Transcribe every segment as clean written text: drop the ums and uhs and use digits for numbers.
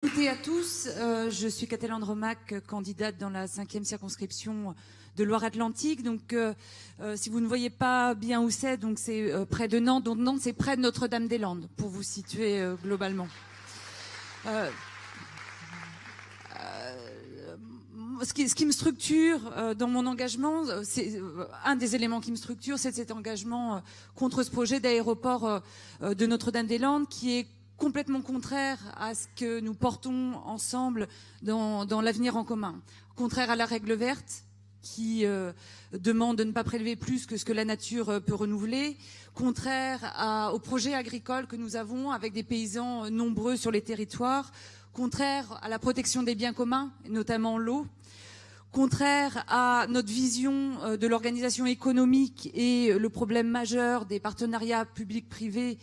Bonjour à tous, je suis Cathal Andromaque, candidate dans la 5e circonscription de Loire-Atlantique. Donc, si vous ne voyez pas bien où c'est, donc c'est près de Nantes. Donc Nantes, c'est près de Notre-Dame-des-Landes, pour vous situer globalement. Ce qui me structure dans mon engagement, c'est un des éléments qui me structure, c'est cet engagement contre ce projet d'aéroport de Notre-Dame-des-Landes qui est complètement contraire à ce que nous portons ensemble dans l'avenir en commun. Contraire à la règle verte qui demande de ne pas prélever plus que ce que la nature peut renouveler. Contraire au projet agricole que nous avons avec des paysans nombreux sur les territoires. Contraire à la protection des biens communs, notamment l'eau. Contraire à notre vision de l'organisation économique et le problème majeur des partenariats publics-privés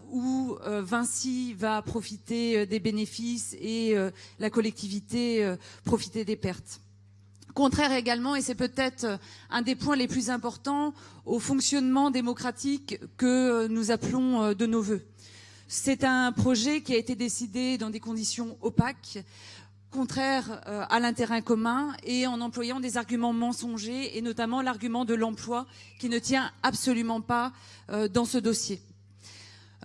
où Vinci va profiter des bénéfices et la collectivité profiter des pertes. Contraire également, et c'est peut-être un des points les plus importants, au fonctionnement démocratique que nous appelons de nos vœux. C'est un projet qui a été décidé dans des conditions opaques, contraire à l'intérêt commun et en employant des arguments mensongers et notamment l'argument de l'emploi qui ne tient absolument pas dans ce dossier.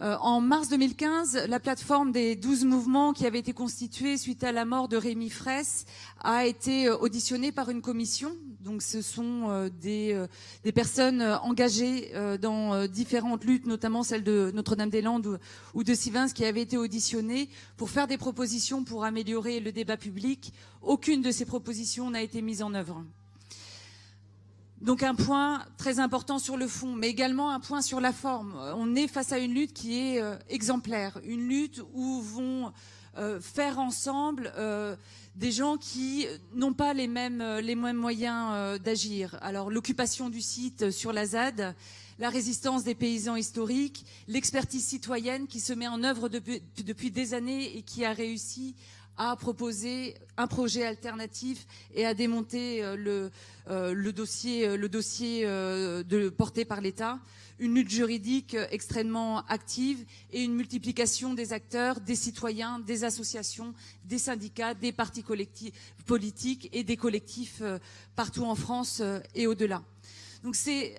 En mars 2015, la plateforme des 12 mouvements qui avait été constituée suite à la mort de Rémi Fraisse a été auditionnée par une commission. Donc ce sont des personnes engagées dans différentes luttes, notamment celle de Notre-Dame-des-Landes ou de Sivins, qui avaient été auditionnées pour faire des propositions pour améliorer le débat public. Aucune de ces propositions n'a été mise en œuvre. Donc un point très important sur le fond, mais également un point sur la forme. On est face à une lutte qui est exemplaire, une lutte où vont faire ensemble des gens qui n'ont pas les mêmes moyens d'agir. Alors l'occupation du site sur la ZAD, la résistance des paysans historiques, l'expertise citoyenne qui se met en œuvre depuis des années et qui a réussi à proposer un projet alternatif et à démonter le dossier porté par l'État, une lutte juridique extrêmement active et une multiplication des acteurs, des citoyens, des associations, des syndicats, des partis politiques et des collectifs partout en France et au-delà. Donc cette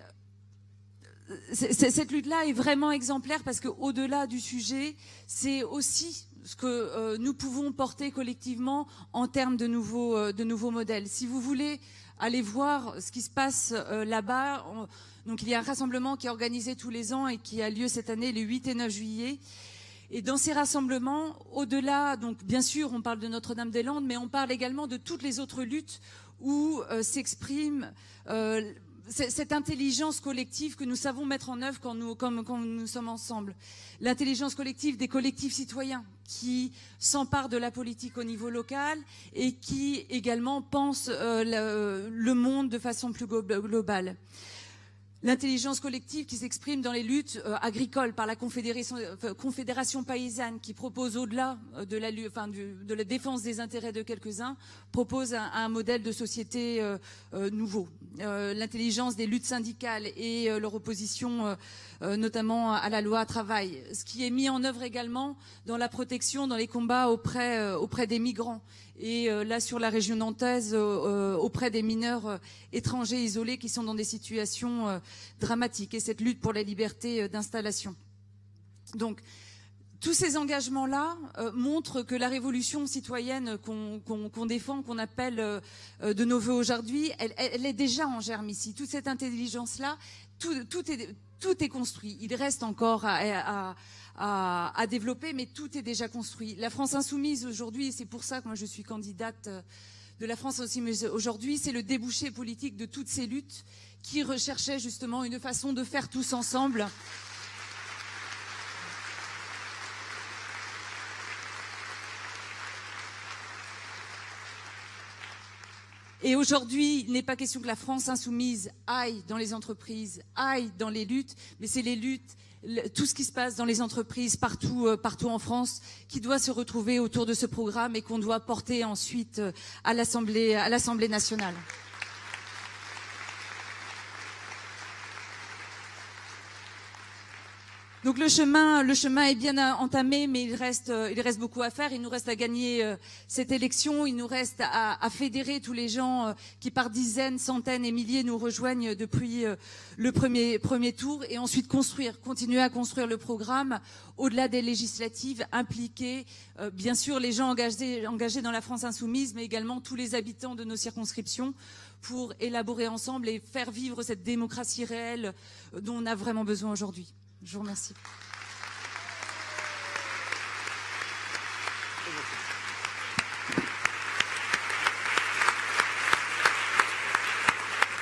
lutte-là est vraiment exemplaire parce qu'au-delà du sujet, c'est aussi ce que nous pouvons porter collectivement en termes de nouveaux modèles. Si vous voulez aller voir ce qui se passe là-bas, donc il y a un rassemblement qui est organisé tous les ans et qui a lieu cette année les 8 et 9 juillet. Et dans ces rassemblements, au-delà, donc bien sûr on parle de Notre-Dame-des-Landes, mais on parle également de toutes les autres luttes où s'exprime cette intelligence collective que nous savons mettre en œuvre quand nous sommes ensemble. L'intelligence collective des collectifs citoyens qui s'emparent de la politique au niveau local et qui également pensent le monde de façon plus globale. L'intelligence collective qui s'exprime dans les luttes agricoles par la Confédération paysanne qui propose au-delà de la défense des intérêts de quelques-uns, propose un modèle de société nouveau. L'intelligence des luttes syndicales et leur opposition notamment à la loi travail. Ce qui est mis en œuvre également dans la protection, dans les combats auprès des migrants. Et là, sur la région nantaise, auprès des mineurs étrangers isolés qui sont dans des situations dramatiques. Et cette lutte pour la liberté d'installation. Donc, tous ces engagements-là montrent que la révolution citoyenne qu'on défend, qu'on appelle de nos voeux aujourd'hui, elle est déjà en germe ici. Toute cette intelligence-là, tout est construit. Il reste encore à développer, mais tout est déjà construit. La France insoumise aujourd'hui, et c'est pour ça que moi je suis candidate de la France insoumise aujourd'hui, c'est le débouché politique de toutes ces luttes qui recherchaient justement une façon de faire tous ensemble. Et aujourd'hui, il n'est pas question que la France insoumise aille dans les entreprises, aille dans les luttes, mais c'est les luttes, tout ce qui se passe dans les entreprises partout en France qui doit se retrouver autour de ce programme et qu'on doit porter ensuite à l'Assemblée nationale. Donc le chemin est bien entamé, mais il reste beaucoup à faire. Il nous reste à gagner cette élection. Il nous reste à fédérer tous les gens qui par dizaines, centaines et milliers nous rejoignent depuis le premier tour, et ensuite continuer à construire le programme au-delà des législatives, impliquer bien sûr les gens engagés dans la France insoumise, mais également tous les habitants de nos circonscriptions, pour élaborer ensemble et faire vivre cette démocratie réelle dont on a vraiment besoin aujourd'hui. Je vous remercie.